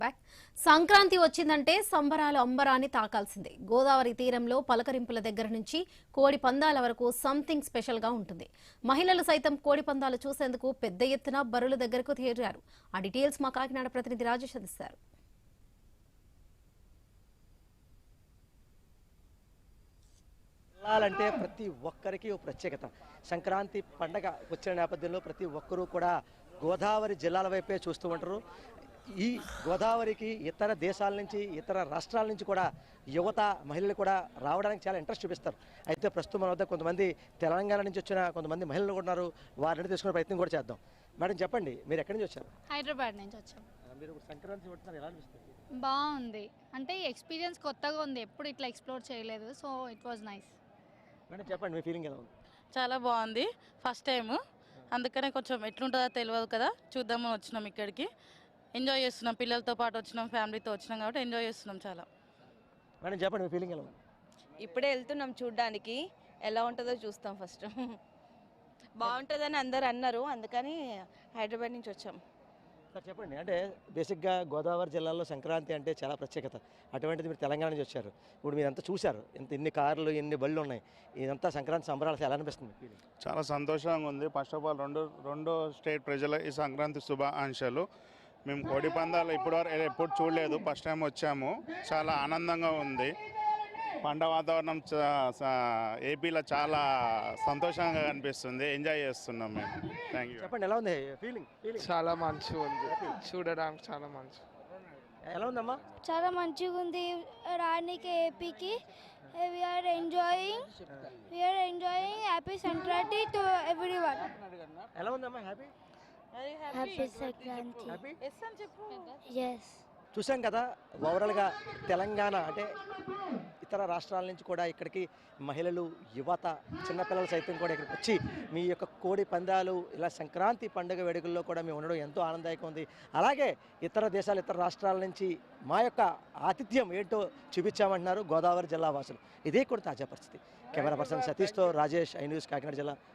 Back. Sankranti వచ్చిందంటే సంబరాలు అంబరాన్ని తాకాల్సిందే. గోదావరి తీరంలో పలకరింపుల దగ్గర నుంచి కోడి పందాల వరకు సంథింగ్ స్పెషల్ గా ఉంటుంది. మహిళలు సైతం కోడి పందాలు చూసేందుకు పెద్ద ఎత్తున బరుల దగ్గరకు చేరారు. ఆ డీటెయిల్స్ మా కాకినాడ ప్రతినిధి రాజేష్ అందిస్తారు. వెళ్ళాలంటే ప్రతి ఒక్కరికి ఒక ప్రత్యేకత. సంక్రాంతి పండగ వచ్చిన నేపథ్యంలో ప్రతి ఒక్కరూ కూడా గోదావరి జిల్లాల వైపే చూస్తూ ఉంటారు. ఈ గోదావరికి ఇతర దేశాల నుంచి ఇతర రాష్ట్రాల నుంచి కూడా యువత మహిళలు కూడా రావడానికి చాలా ఇంట్రెస్ట్ చూపిస్తారు. అయితే ప్రస్తుతం మన వద్ద కొంతమంది తెలంగాణ నుంచి వచ్చిన కొంతమంది మహిళలు కూడా ఉన్నారు. వారిని తీసుకునే ప్రయత్నం కూడా చేద్దాం. మేడం చెప్పండి, మీరు ఎక్కడి నుంచి వచ్చారు? హైదరాబాద్ నుంచి వచ్చాం. మీరు సంక్రాంతి పడుతున్నారు, ఎలా అనిపిస్తుంది? బాగుంది, అంటే ఎక్స్పీరియన్స్ కొత్తగా ఉంది, ఎప్పుడు ఇట్లా ఎక్స్ప్లోర్ చేయలేదు, so it was nice. Madam చెప్పండి, మీ ఫీలింగ్ ఎలా ఉంది? చాలా బాగుంది, ఫస్ట్ టైము, అందుకనే కొంచెం ఎట్లుంటుందో తెలియదు కదా, చూద్దామని వచ్చినాం ఇక్కడికి. ఎంజాయ్ చేస్తున్నాం, పిల్లలతో పాటు వచ్చినాం, ఫ్యామిలీతో వచ్చినాం కాబట్టి ఎంజాయ్ చేస్తున్నాం చాలా. మేడం చెప్పండి, మీ ఫీలింగ్ ఎలా ఉంది? ఇప్పుడే వెళ్తున్నాం చూడ్డానికి, ఎలా ఉంటుందో చూస్తాం ఫస్ట్. బాగుంటుందని అందరు అన్నారు, అందుకని హైదరాబాద్ నుంచి వచ్చాం. సార్ చెప్పండి, అంటే బేసిక్గా గోదావరి జిల్లాలో సంక్రాంతి అంటే చాలా ప్రత్యేకత. అటువంటిది మీరు తెలంగాణ నుంచి వచ్చారు, ఇప్పుడు మీరు అంతా చూశారు, ఇన్ని కార్లు ఎన్ని బళ్ళు ఉన్నాయి, ఇదంతా సంక్రాంతి సంబరాలు ఎలా అనిపిస్తుంది ఫీలింగ్? చాలా సంతోషంగా ఉంది. ఫస్ట్ ఆఫ్ ఆల్ రెండో స్టేట్ ప్రజల ఈ సంక్రాంతి శుభాకాంక్షలు. మేము కోడి పందాలు ఎప్పుడు చూడలేదు, ఫస్ట్ టైం వచ్చాము, చాలా ఆనందంగా ఉంది. పంట వాతావరణం ఏపీలో చాలా సంతోషంగా కనిపిస్తుంది, ఎంజాయ్ చేస్తున్నాం మేము. Thank you. చెప్పండి, ఎలా ఉంది ఫీలింగ్? చాలా మంచిగా ఉంది, చూడడానికి చాలా మంచి. ఎలా ఉందమ్మా? చాలా మంచిగా ఉంది రానికి ఏపీకి. We are enjoying happy Sankranti to everyone. ఎలా ఉందమ్మా? Happy happy Sankranti. హ్యాపీ ఎస్. చూసాం కదా, ఓవరాల్గా తెలంగాణ అంటే ఇతర రాష్ట్రాల నుంచి కూడా ఇక్కడికి మహిళలు, యువత, చిన్నపిల్లలు సైతం కూడా ఇక్కడికి వచ్చి మీ యొక్క కోడి పందాలు ఇలా సంక్రాంతి పండుగ వేడుకల్లో కూడా మేము ఉండడం ఎంతో ఆనందదాయకంగా ఉంది. అలాగే ఇతర దేశాలు, ఇతర రాష్ట్రాల నుంచి మా యొక్క ఆతిథ్యం ఏంటో చూపించామంటున్నారు గోదావరి జిల్లా వాసులు. ఇదే కూడా తాజా పరిస్థితి. కెమెరా పర్సన్ సతీష్తో రాజేష్, ఐ న్యూస్, కాకినాడ జిల్లా.